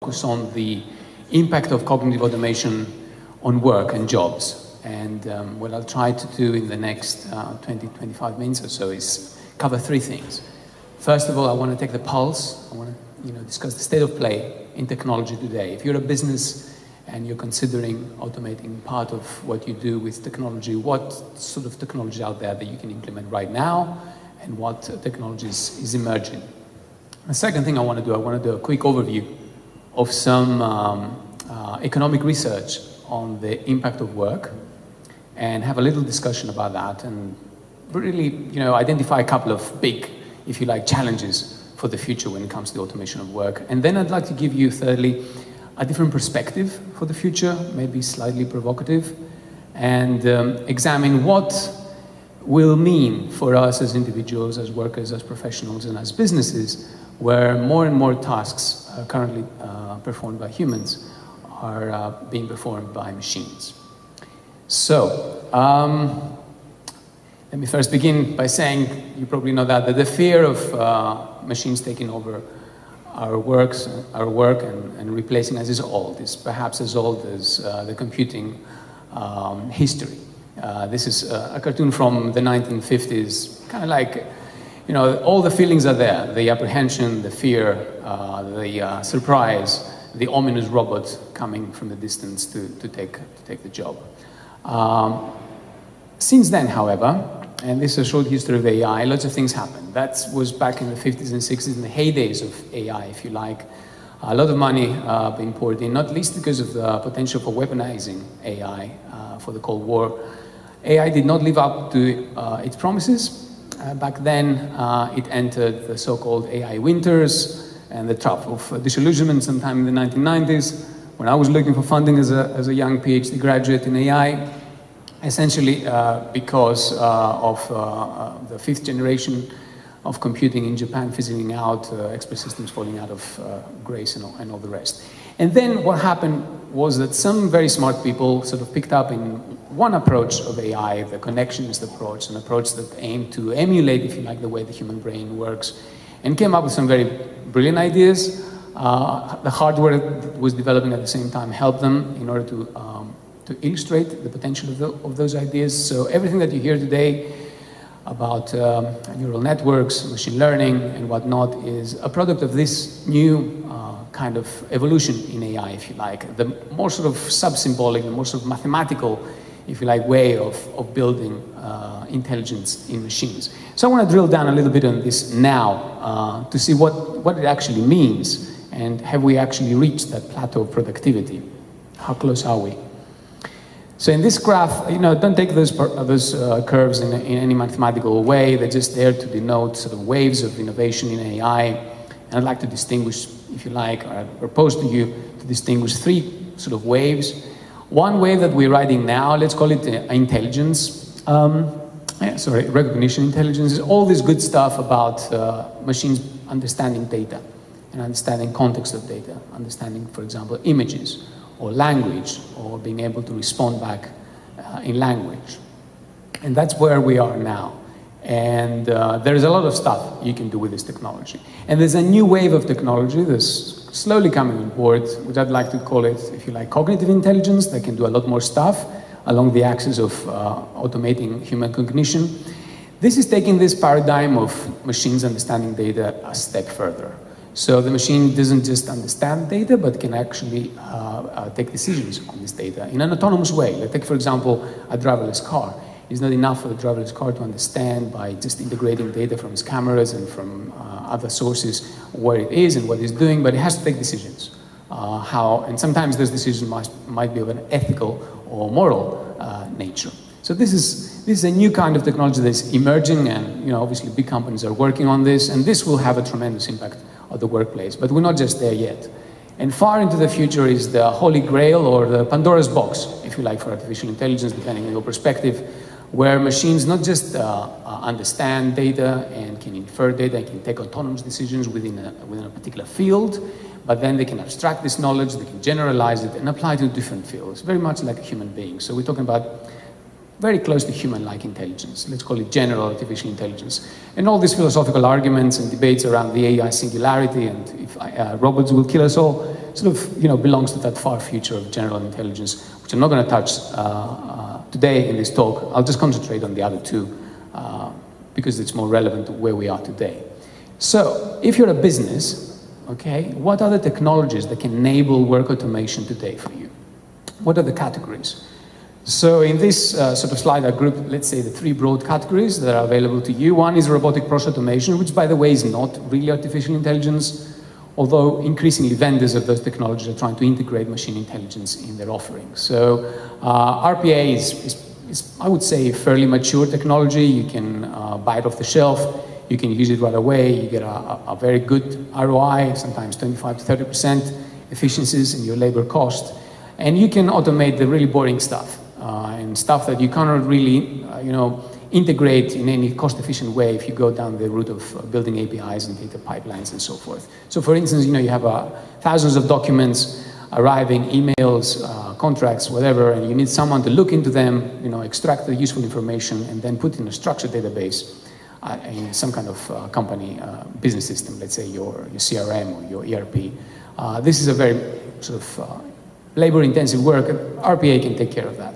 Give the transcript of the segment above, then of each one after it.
focus on the impact of cognitive automation on work and jobs. And what I'll try to do in the next 20-25 minutes or so is cover three things. First of all, I want to take the pulse. I want to discuss the state of play in technology today. If you're a business and you're considering automating part of what you do with technology, what sort of technology out there that you can implement right now, and what technologies is emerging. The second thing I want to do a quick overview of some economic research on the impact of work, and have a little discussion about that, and really, identify a couple of big, if you like, challenges for the future when it comes to the automation of work. And then I'd like to give you, thirdly, a different perspective for the future, maybe slightly provocative, and examine what will mean for us as individuals, as workers, as professionals, and as businesses, where more and more tasks currently performed by humans are being performed by machines. So, let me first begin by saying, you probably know that the fear of machines taking over our work and replacing us is old. It's perhaps as old as the computing history. This is a cartoon from the 1950s, kind of like, all the feelings are there. The apprehension, the fear, the surprise, the ominous robot coming from the distance to take the job. Since then, however, and this is a short history of AI, lots of things happened. That was back in the 50s and 60s, in the heydays of AI, if you like. A lot of money being poured in, not least because of the potential for weaponizing AI for the Cold War. AI did not live up to its promises. Back then, it entered the so-called AI winters and the trough of disillusionment sometime in the 1990s, when I was looking for funding as a young PhD graduate in AI, essentially because of the fifth generation of computing in Japan fizzling out, expert systems falling out of grace and all the rest. And then what happened was that some very smart people sort of picked up in one approach of AI, the connectionist approach, an approach that aimed to emulate, if you like, the way the human brain works, and came up with some very brilliant ideas. The hardware that was developing at the same time helped them in order to illustrate the potential of those ideas. So everything that you hear today about neural networks, machine learning, and whatnot is a product of this new kind of evolution in AI, if you like. The more sort of sub-symbolic, the more sort of mathematical, if you like, way of building intelligence in machines. So I want to drill down a little bit on this now to see what it actually means, and have we actually reached that plateau of productivity? How close are we? So in this graph, don't take those curves in any mathematical way. They're just there to denote sort of waves of innovation in AI. And I'd like to distinguish, if you like, or I propose to you to distinguish three sort of waves. One wave that we're riding now, let's call it intelligence. Recognition intelligence is all this good stuff about machines understanding data and understanding context of data, understanding, for example, images or language, or being able to respond back in language. And that's where we are now. And there's a lot of stuff you can do with this technology. And there's a new wave of technology that's slowly coming on board, which I'd like to call it, if you like, cognitive intelligence, that can do a lot more stuff along the axis of automating human cognition. This is taking this paradigm of machines understanding data a step further. So the machine doesn't just understand data, but can actually take decisions on this data in an autonomous way. Like take, for example, a driverless car. It's not enough for the driverless car to understand by just integrating data from its cameras and from other sources where it is and what it's doing, but it has to take decisions. And sometimes those decisions might be of an ethical or moral nature. So this is a new kind of technology that's emerging, and obviously big companies are working on this, and this will have a tremendous impact on the workplace. But we're not just there yet. And far into the future is the holy grail, or the Pandora's box, if you like, for artificial intelligence, depending on your perspective, where machines not just understand data and can infer data and can take autonomous decisions within a particular field, but then they can abstract this knowledge, they can generalize it and apply it to different fields, very much like a human being. So we're talking about very close to human-like intelligence. Let's call it general artificial intelligence. And all these philosophical arguments and debates around the AI singularity and if robots will kill us all, sort of belongs to that far future of general intelligence, which I'm not going to touch today in this talk. I'll just concentrate on the other two because it's more relevant to where we are today. So if you're a business, okay, what are the technologies that can enable work automation today for you? What are the categories? So in this sort of slide, I grouped, let's say, the three broad categories that are available to you. One is robotic process automation, which, by the way, is not really artificial intelligence, although increasingly vendors of those technologies are trying to integrate machine intelligence in their offerings. So RPA is, I would say, a fairly mature technology. You can buy it off the shelf. You can use it right away. You get a very good ROI, sometimes 25 to 30% efficiencies in your labor cost. And you can automate the really boring stuff and stuff that you cannot really, integrate in any cost-efficient way if you go down the route of building APIs and data pipelines and so forth. So, for instance, you have thousands of documents arriving, emails, contracts, whatever, and you need someone to look into them, extract the useful information, and then put in a structured database in some kind of company business system, let's say your CRM or your ERP. This is a very sort of labor-intensive work, and RPA can take care of that.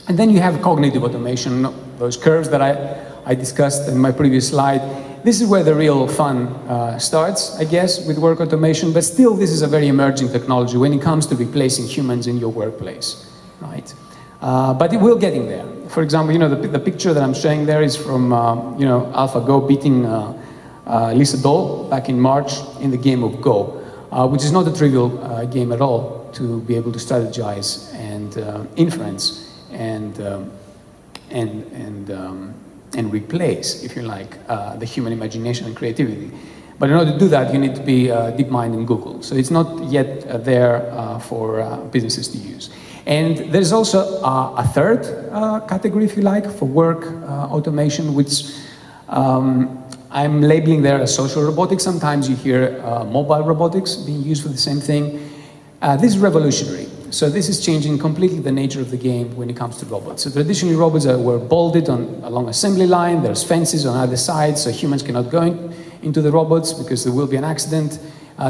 And then you have cognitive automation, those curves that I discussed in my previous slide. This is where the real fun starts, I guess, with work automation, but still this is a very emerging technology when it comes to replacing humans in your workplace, right? But it will getting there. For example, the picture that I'm showing there is from, AlphaGo beating Lisa Doll back in March in the game of Go, which is not a trivial game at all to be able to strategize and inference and replace, if you like, the human imagination and creativity. But in order to do that, you need to be DeepMind in Google. So it's not yet there for businesses to use. And there's also a third category, if you like, for work automation, which I'm labeling there as social robotics. Sometimes you hear mobile robotics being used for the same thing. This is revolutionary. So this is changing completely the nature of the game when it comes to robots. So traditionally, robots were bolted along assembly line. There's fences on either side, so humans cannot go into the robots because there will be an accident.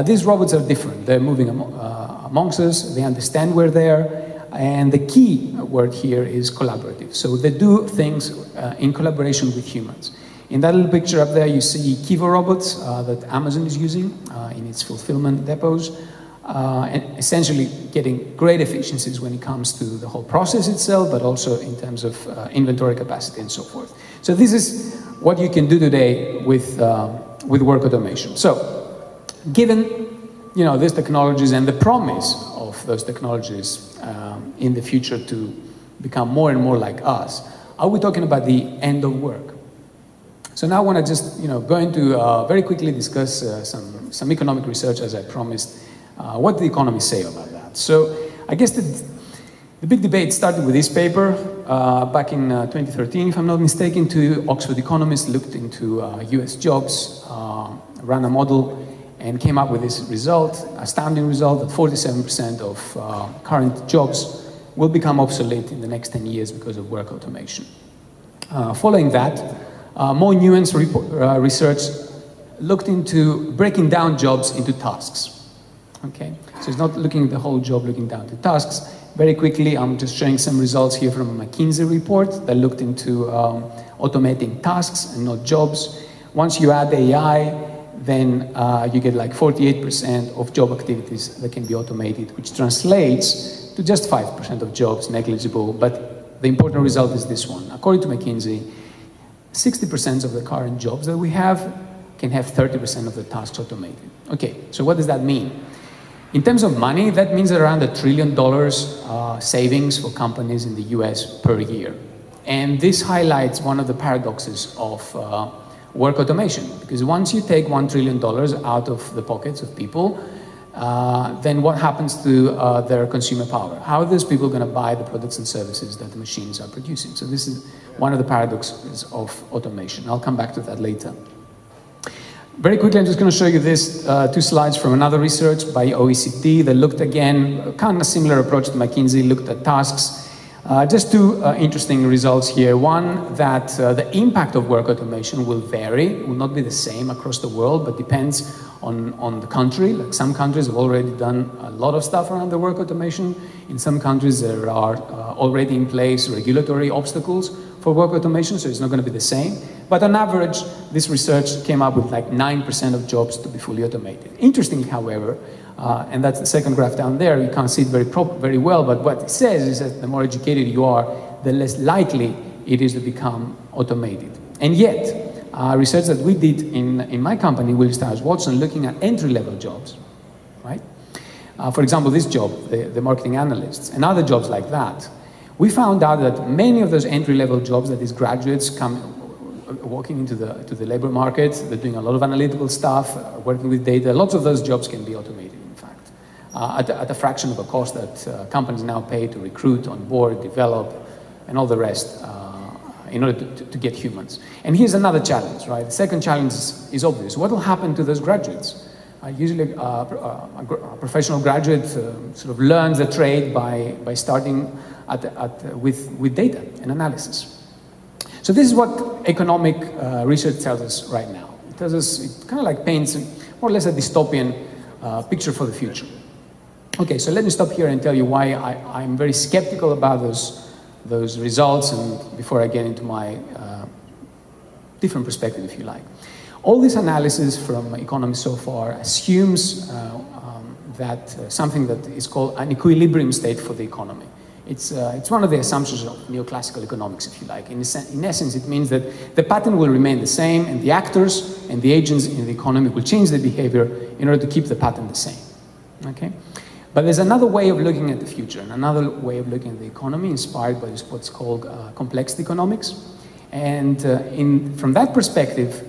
These robots are different. They're moving amongst us. They understand we're there. And the key word here is collaborative. So they do things in collaboration with humans. In that little picture up there, you see Kiva robots that Amazon is using in its fulfillment depots. And essentially getting great efficiencies when it comes to the whole process itself, but also in terms of inventory capacity and so forth. So this is what you can do today with work automation. So given these technologies and the promise of those technologies in the future to become more and more like us, are we talking about the end of work? So now I want to just go into very quickly discuss some economic research, as I promised. What do the economists say about that? So I guess the big debate started with this paper back in 2013, if I'm not mistaken. Two Oxford economists looked into US jobs, ran a model, and came up with this result, astounding result, that 47% of current jobs will become obsolete in the next 10 years because of work automation. Following that, more nuanced research looked into breaking down jobs into tasks. Okay, so it's not looking at the whole job, looking down to tasks. Very quickly, I'm just showing some results here from a McKinsey report that looked into automating tasks and not jobs. Once you add AI, then you get like 48% of job activities that can be automated, which translates to just 5% of jobs negligible. But the important result is this one. According to McKinsey, 60% of the current jobs that we have can have 30% of the tasks automated. Okay, so what does that mean? In terms of money, that means around $1 trillion savings for companies in the US per year. And this highlights one of the paradoxes of work automation, because once you take $1 trillion out of the pockets of people, then what happens to their consumer power? How are those people going to buy the products and services that the machines are producing? So this is one of the paradoxes of automation. I'll come back to that later. Very quickly, I'm just going to show you this two slides from another research by OECD that looked again, kind of a similar approach to McKinsey, looked at tasks. Just two interesting results here. One, that the impact of work automation will vary, will not be the same across the world, but depends on the country. Like some countries have already done a lot of stuff around the work automation. In some countries, there are already in place regulatory obstacles for work automation, so it's not going to be the same. But on average, this research came up with like 9% of jobs to be fully automated. Interestingly, however, and that's the second graph down there, you can't see it very well, but what it says is that the more educated you are, the less likely it is to become automated. And yet, research that we did in my company, Willis, Watson, looking at entry-level jobs, right? For example, this job, the marketing analysts, and other jobs like that, we found out that many of those entry-level jobs that these graduates come walking into the labor market, they're doing a lot of analytical stuff, working with data. Lots of those jobs can be automated, in fact, at a fraction of a cost that companies now pay to recruit, onboard, develop, and all the rest in order to get humans. And here's another challenge, right? The second challenge is obvious. What will happen to those graduates? Usually a professional graduate sort of learns the trade by starting with data and analysis. So this is what economic research tells us right now. It tells us, it kind of like paints more or less a dystopian picture for the future. Okay, so let me stop here and tell you why I'm very skeptical about those results, and before I get into my different perspective, if you like. All this analysis from economists so far assumes that something that is called an equilibrium state for the economy. It's one of the assumptions of neoclassical economics, if you like. In essence, it means that the pattern will remain the same, and the actors and the agents in the economy will change their behavior in order to keep the pattern the same. Okay? But there's another way of looking at the future, and another way of looking at the economy inspired by what's called complexity economics. And from that perspective,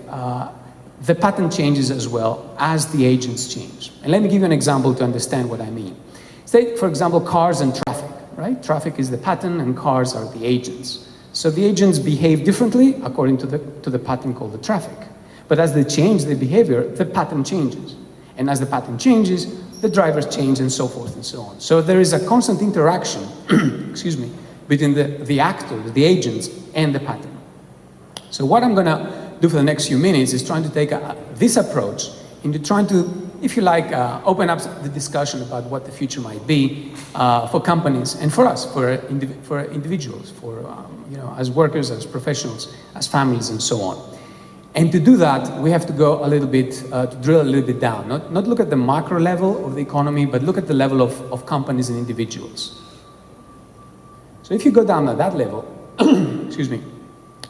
the pattern changes as well as the agents change. And let me give you an example to understand what I mean. Say, for example, cars and traffic. Right? Traffic is the pattern and cars are the agents. So the agents behave differently according to the pattern called the traffic. But as they change their behavior, the pattern changes. And as the pattern changes, the drivers change and so forth and so on. So there is a constant interaction, excuse me, between the actors, the agents, and the pattern. So what I'm going to do for the next few minutes is trying to take this approach into trying to, if you like, open up the discussion about what the future might be for companies and for us, for individuals, for as workers, as professionals, as families, and so on. And to do that, we have to go a little bit, to drill a little bit down. Not look at the macro level of the economy, but look at the level of companies and individuals. So if you go down at that level, excuse me,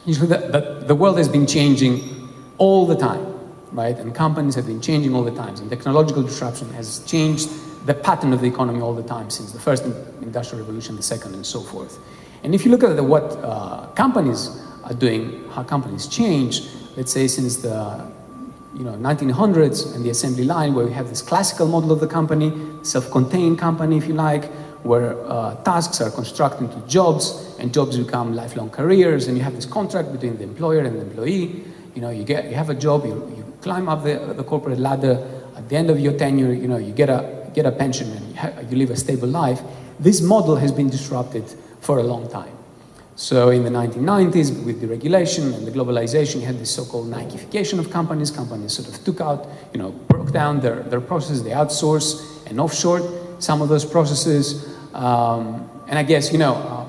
you see that the world has been changing all the time. Right? And companies have been changing all the time, and technological disruption has changed the pattern of the economy all the time since the first industrial revolution, the second, and so forth. And if you look at what companies are doing, how companies change, let's say since the 1900s and the assembly line, where we have this classical model of the company, self-contained company, if you like, where tasks are constructed into jobs, and jobs become lifelong careers, and you have this contract between the employer and the employee. You have a job, you climb up the corporate ladder. At the end of your tenure, you get a pension and you live a stable life. This model has been disrupted for a long time. So in the 1990s, with deregulation and the globalization, you had this so-called Nikeification of companies. Companies sort of took out, broke down their processes. They outsourced and offshored some of those processes. And I guess,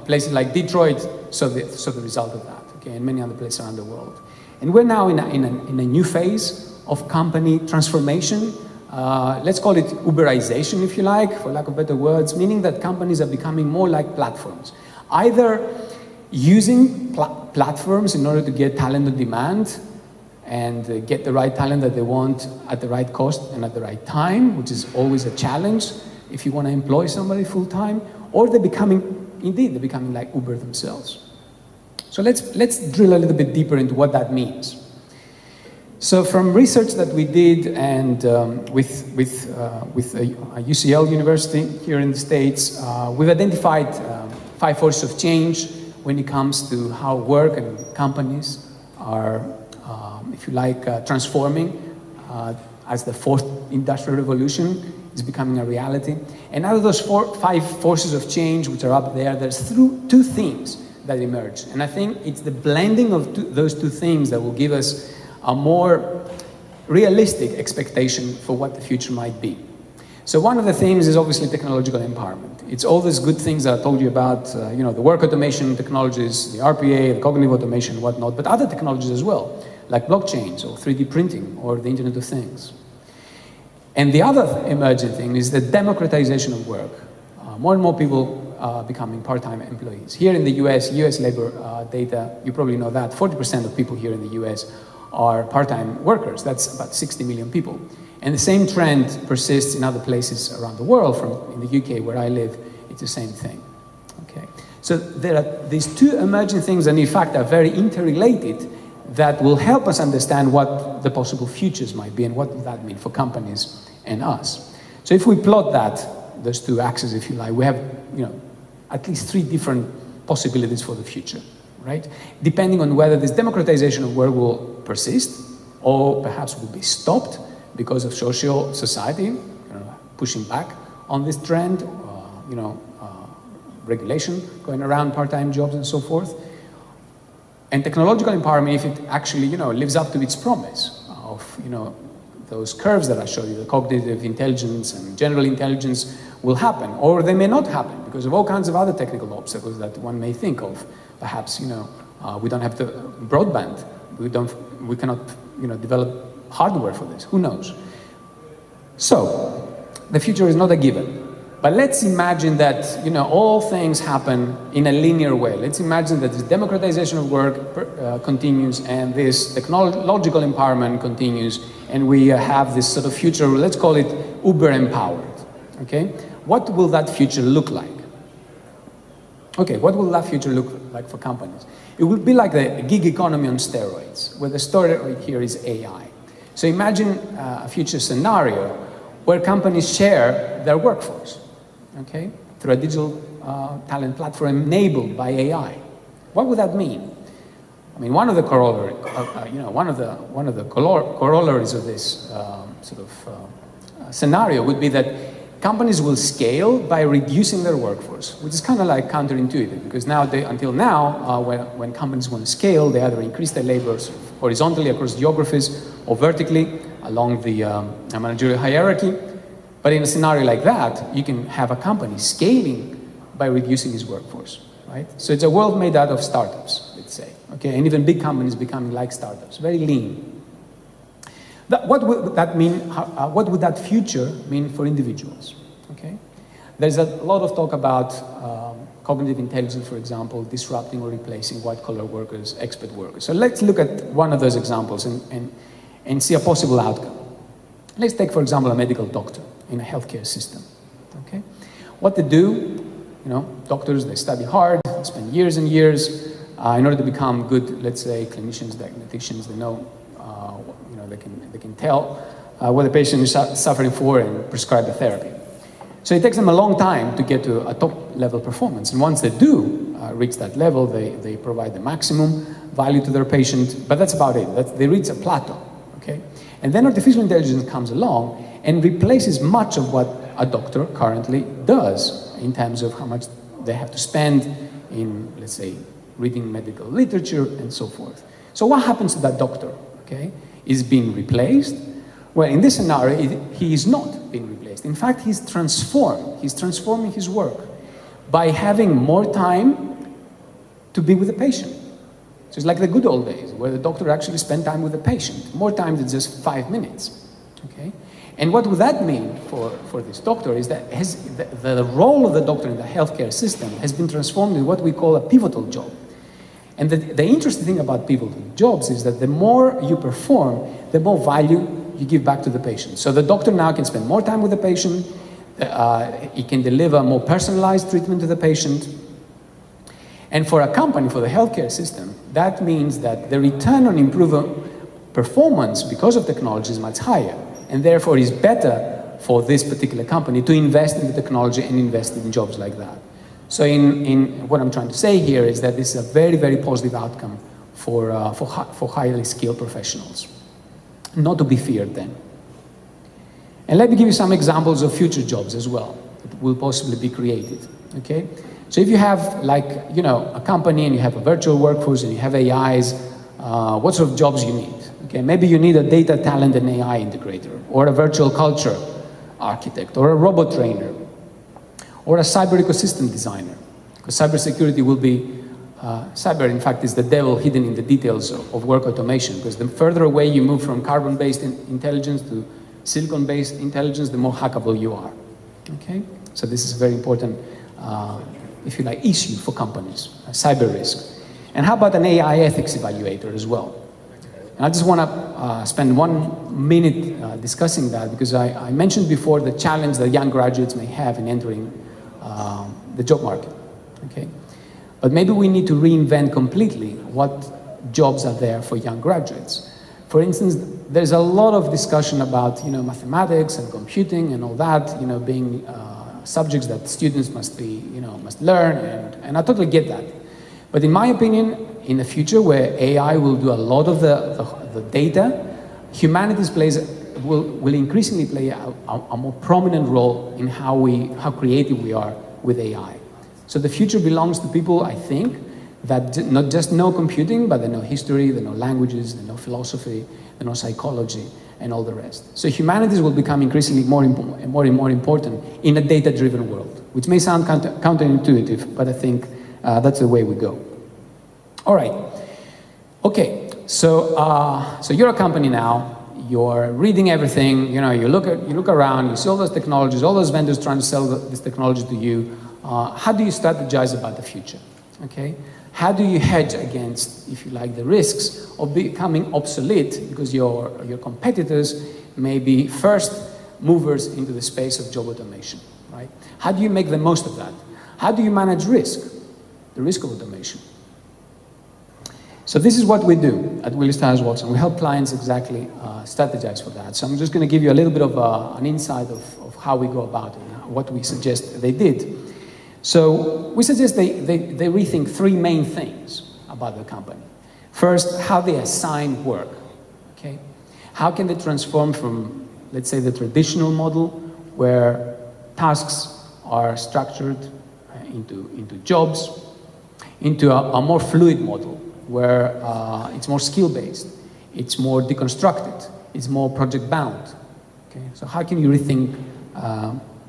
places like Detroit saw the result of that, okay, and many other places around the world. And we're now in a new phase of company transformation. Let's call it Uberization, if you like, for lack of better words, meaning that companies are becoming more like platforms. Either using platforms in order to get talent on demand and get the right talent that they want at the right cost and at the right time, which is always a challenge if you want to employ somebody full-time, or they're becoming like Uber themselves. So let's drill a little bit deeper into what that means. So from research that we did and with UCL University here in the States, we've identified 5 forces of change when it comes to how work and companies are, if you like, transforming as the 4th industrial revolution is becoming a reality. And out of those five forces of change which are up there, there's two themes that emerge. And I think it's the blending of those two themes that will give us a more realistic expectation for what the future might be. So one of the themes is obviously technological empowerment. It's all these good things that I told you about, the work automation technologies, the RPA, the cognitive automation, and whatnot, but other technologies as well, like blockchains or 3D printing or the Internet of Things. And the other emerging thing is the democratization of work. More and more people becoming part-time employees. Here in the US labor data, you probably know that 40% of people here in the US are part-time workers. That's about 60 million people. And the same trend persists in other places around the world. In the UK, where I live, it's the same thing. Okay. So there are these two emerging things, and in fact are very interrelated, that will help us understand what the possible futures might be and what does that mean for companies and us. So if we plot those two axes, if you like, we have at least three different possibilities for the future, right? Depending on whether this democratization of work will persist or perhaps will be stopped because of society pushing back on this trend, regulation going around part-time jobs and so forth. And technological empowerment, if it actually lives up to its promise of those curves that I showed you, the cognitive intelligence and general intelligence will happen, or they may not happen because of all kinds of other technical obstacles that one may think of. Perhaps we don't have the broadband, we cannot develop hardware for this. Who knows? So the future is not a given. But let's imagine that all things happen in a linear way. Let's imagine that this democratization of work continues and this technological empowerment continues, and we have this sort of future, let's call it uber empowered. Okay? What will that future look like? Okay, what will that future look like for companies? It will be like the gig economy on steroids, where the steroid here is AI. So imagine a future scenario where companies share their workforce, okay, through a digital talent platform enabled by AI. What would that mean? I mean, one of the corollaries of this scenario would be that companies will scale by reducing their workforce, which is kind of like counterintuitive, because until now, when companies want to scale, they either increase their labor horizontally across geographies or vertically along the managerial hierarchy. But in a scenario like that, you can have a company scaling by reducing its workforce, right? So it's a world made out of startups, let's say, okay? And even big companies becoming like startups, very lean. What would that mean? What would that future mean for individuals? Okay, there's a lot of talk about cognitive intelligence, for example, disrupting or replacing white-collar workers, expert workers. So let's look at one of those examples and see a possible outcome. Let's take, for example, a medical doctor in a healthcare system. Okay, what they do, doctors, they study hard, they spend years and years in order to become good, let's say, clinicians, diagnosticians. They know. They can tell what the patient is suffering for and prescribe the therapy. So it takes them a long time to get to a top-level performance. And once they do reach that level, they provide the maximum value to their patient, but that's about it. They reach a plateau, okay? And then artificial intelligence comes along and replaces much of what a doctor currently does in terms of how much they have to spend in, let's say, reading medical literature and so forth. So what happens to that doctor, okay? Is being replaced? Well, in this scenario, he is not being replaced. In fact, he's transformed. He's transforming his work by having more time to be with the patient. So it's like the good old days, where the doctor actually spent time with the patient, more time than just 5 minutes. Okay? And what would that mean for this doctor is that the role of the doctor in the healthcare system has been transformed in what we call a pivotal job. And the interesting thing about pivotal jobs is that the more you perform, the more value you give back to the patient. So the doctor now can spend more time with the patient, he can deliver more personalized treatment to the patient. And for a company, for the healthcare system, that means that the return on improved performance because of technology is much higher. And therefore it's better for this particular company to invest in the technology and invest in jobs like that. So in what I'm trying to say here is that this is a very, very positive outcome for highly skilled professionals. Not to be feared then. And let me give you some examples of future jobs as well that will possibly be created, okay? So if you have, like, you know, a company and you have a virtual workforce and you have AIs, what sort of jobs you need? Okay, maybe you need a data talent and AI integrator, or a virtual culture architect, or a robot trainer, or a cyber ecosystem designer. Because cybersecurity will be, cyber in fact is the devil hidden in the details of work automation, because the further away you move from carbon-based intelligence to silicon-based intelligence, the more hackable you are, okay? So this is a very important, if you like, issue for companies, cyber risk. And how about an AI ethics evaluator as well? And I just want to spend 1 minute discussing that, because I mentioned before the challenge that young graduates may have in entering the job market, okay? But maybe we need to reinvent completely what jobs are there for young graduates. For instance, there's a lot of discussion about, you know, mathematics and computing and all that, you know, being subjects that students must be, you know, must learn, and I totally get that. But in my opinion, in the future where AI will do a lot of the data, humanities will increasingly play a more prominent role in how creative we are with AI. So the future belongs to people, I think, that not just know computing, but they know history, they know languages, they know philosophy, they know psychology, and all the rest. So humanities will become increasingly more and more important in a data-driven world, which may sound counterintuitive, but I think that's the way we go. All right. Okay. So you're a company now. You're reading everything. You know, you look around. You see all those technologies, all those vendors trying to sell this technology to you. How do you strategize about the future? Okay. How do you hedge against, if you like, the risks of becoming obsolete because your competitors may be first movers into the space of job automation, right? How do you make the most of that? How do you manage risk, the risk of automation? So this is what we do at Willis Towers Watson. We help clients exactly strategize for that. So I'm just going to give you a little bit of an insight of how we go about it, what we suggest they did. So we suggest they rethink 3 main things about the company. First, how they assign work, okay? How can they transform from, let's say, the traditional model where tasks are structured into jobs, into a more fluid model where it's more skill-based, it's more deconstructed, it's more project-bound, okay? So how can you rethink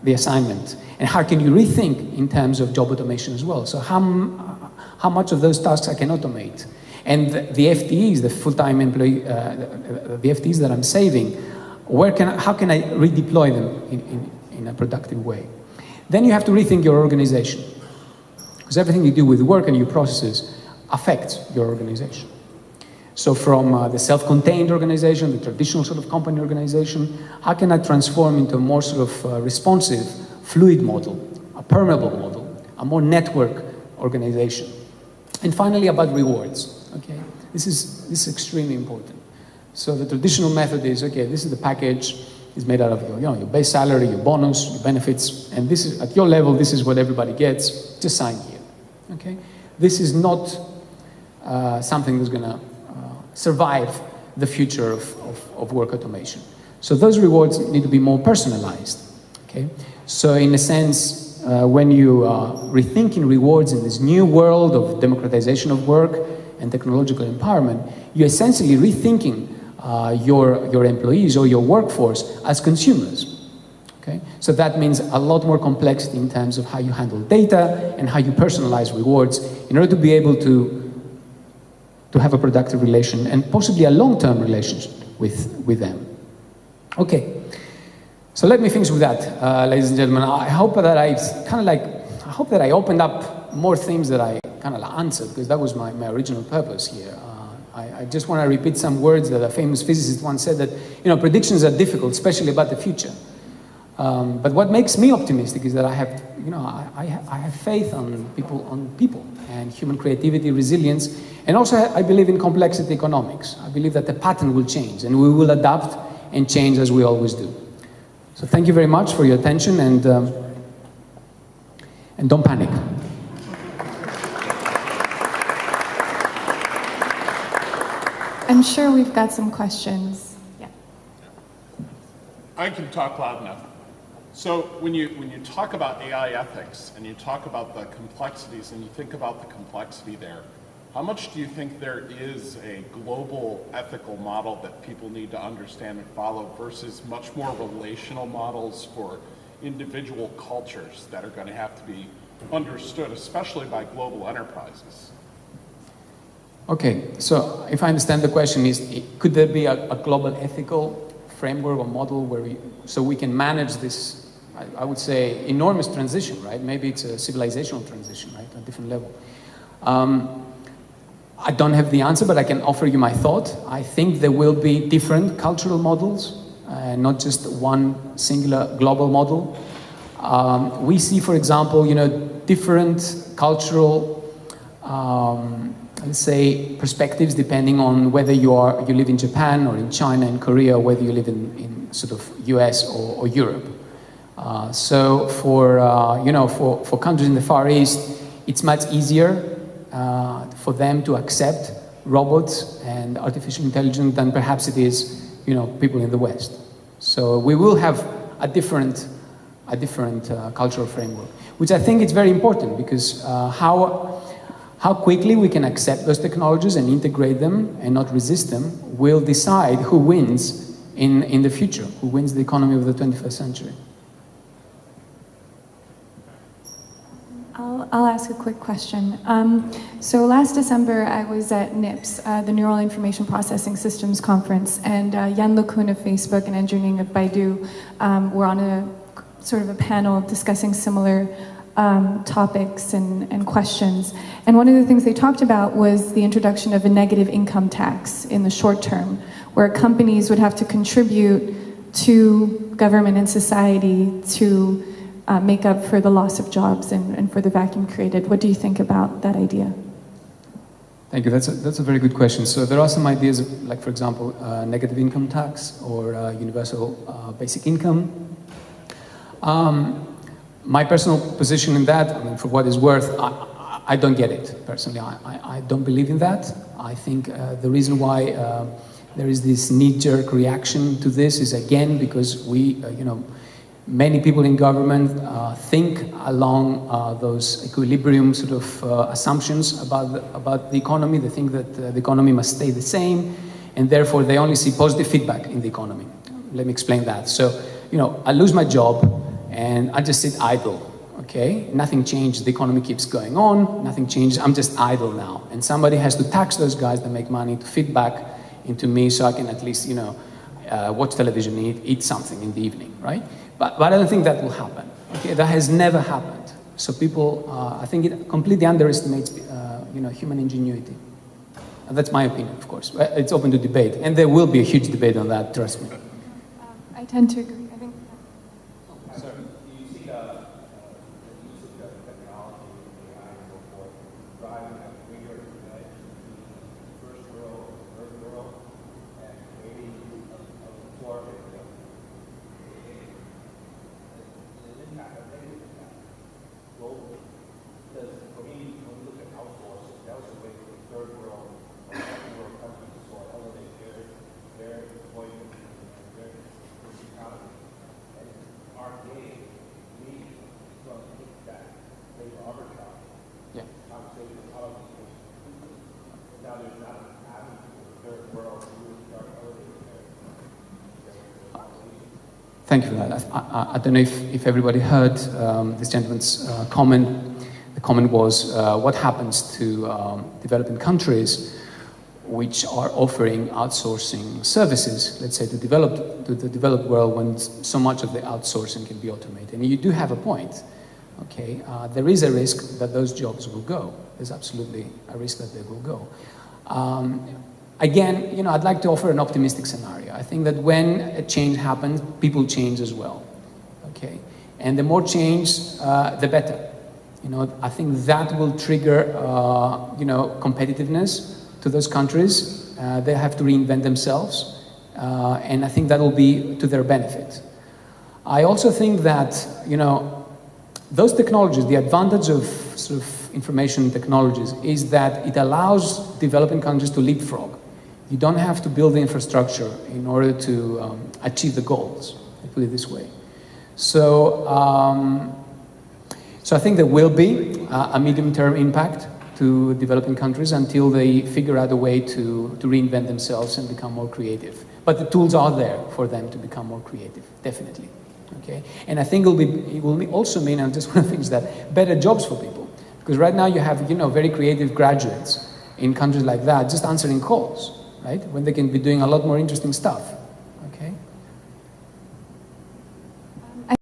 the assignment? And how can you rethink in terms of job automation as well? So how much of those tasks I can automate? And the FTEs, the full-time employee, the FTEs that I'm saving, how can I redeploy them in a productive way? Then you have to rethink your organization, because everything you do with work and your processes affects your organization. So from the self-contained organization, the traditional sort of company organization, how can I transform into a more sort of responsive, fluid model, a permeable model, a more network organization? And finally, about rewards, okay? This is extremely important. So the traditional method is, okay, this is the package, it's made out of your base salary, your bonus, your benefits, and this is, at your level, this is what everybody gets, just sign here, okay? This is not something that's gonna survive the future of work automation. So those rewards need to be more personalized, okay? So in a sense, when you are rethinking rewards in this new world of democratization of work and technological empowerment, you're essentially rethinking your employees or your workforce as consumers, okay? So that means a lot more complexity in terms of how you handle data and how you personalize rewards in order to be able to have a productive relation and possibly a long-term relationship with them. Okay, so let me finish with that, ladies and gentlemen. I hope that I opened up more themes that I kind of answered, because that was my original purpose here. I just want to repeat some words that a famous physicist once said, that, you know, predictions are difficult, especially about the future. But what makes me optimistic is that I have faith on people and human creativity, resilience, and also I believe in complexity economics. I believe that the pattern will change, and we will adapt and change as we always do. So thank you very much for your attention, and don't panic. I'm sure we've got some questions. I can talk loud enough. So when you talk about AI ethics and you talk about the complexities and you think about the complexity there, how much do you think there is a global ethical model that people need to understand and follow versus much more relational models for individual cultures that are going to have to be understood, especially by global enterprises? Okay, so if I understand the question is, could there be a global ethical framework or model where we can manage this, I would say, enormous transition, right? Maybe it's a civilizational transition, right, at a different level. I don't have the answer, but I can offer you my thought. I think there will be different cultural models, not just one singular global model. We see, for example, different cultural, let's say, perspectives depending on whether you live in Japan or in China and Korea, or whether you live in sort of US or Europe. So for countries in the Far East, it's much easier for them to accept robots and artificial intelligence than perhaps it is, people in the West. So we will have a different cultural framework, which I think is very important because how quickly we can accept those technologies and integrate them and not resist them will decide who wins in the future, who wins the economy of the 21st century. I'll ask a quick question. So last December, I was at NIPS, the Neural Information Processing Systems Conference, and Yan LeCun of Facebook and engineering of Baidu were on a sort of a panel discussing similar topics and questions. And one of the things they talked about was the introduction of a negative income tax in the short term, where companies would have to contribute to government and society to make up for the loss of jobs and for the vacuum created. What do you think about that idea? Thank you. That's a very good question. So there are some ideas, like, for example, negative income tax or universal basic income. My personal position in that, I mean, for what it's worth, I don't get it, personally. I don't believe in that. I think the reason why there is this knee-jerk reaction to this is, again, because many people in government think along those equilibrium sort of assumptions about the economy. They think that the economy must stay the same, and therefore they only see positive feedback in the economy. Let me explain that. So, I lose my job, and I just sit idle, okay? Nothing changed, the economy keeps going on, nothing changed, I'm just idle now. And somebody has to tax those guys that make money to feed back into me so I can at least, watch television, eat something in the evening, right? But I don't think that will happen, okay? That has never happened. So people, I think it completely underestimates, human ingenuity. And that's my opinion, of course. It's open to debate, and there will be a huge debate on that, trust me. I tend to agree. Thank you for that. I don't know if everybody heard this gentleman's comment. The comment was, what happens to developing countries which are offering outsourcing services, let's say, to the developed world, when so much of the outsourcing can be automated? And you do have a point, okay? There is a risk that those jobs will go. There's absolutely a risk that they will go. Again, I'd like to offer an optimistic scenario. I think that when a change happens, people change as well, okay? And the more change, the better. I think that will trigger, competitiveness to those countries. They have to reinvent themselves, and I think that will be to their benefit. I also think that, those technologies, the advantage of sort of information technologies is that it allows developing countries to leapfrog. You don't have to build the infrastructure in order to achieve the goals. let's put it this way. So, so I think there will be a medium-term impact to developing countries until they figure out a way to reinvent themselves and become more creative. But the tools are there for them to become more creative, definitely. Okay? And I think it will also mean, and just one of the things, that better jobs for people. Because right now you have, very creative graduates in countries like that just answering calls, right? When they can be doing a lot more interesting stuff.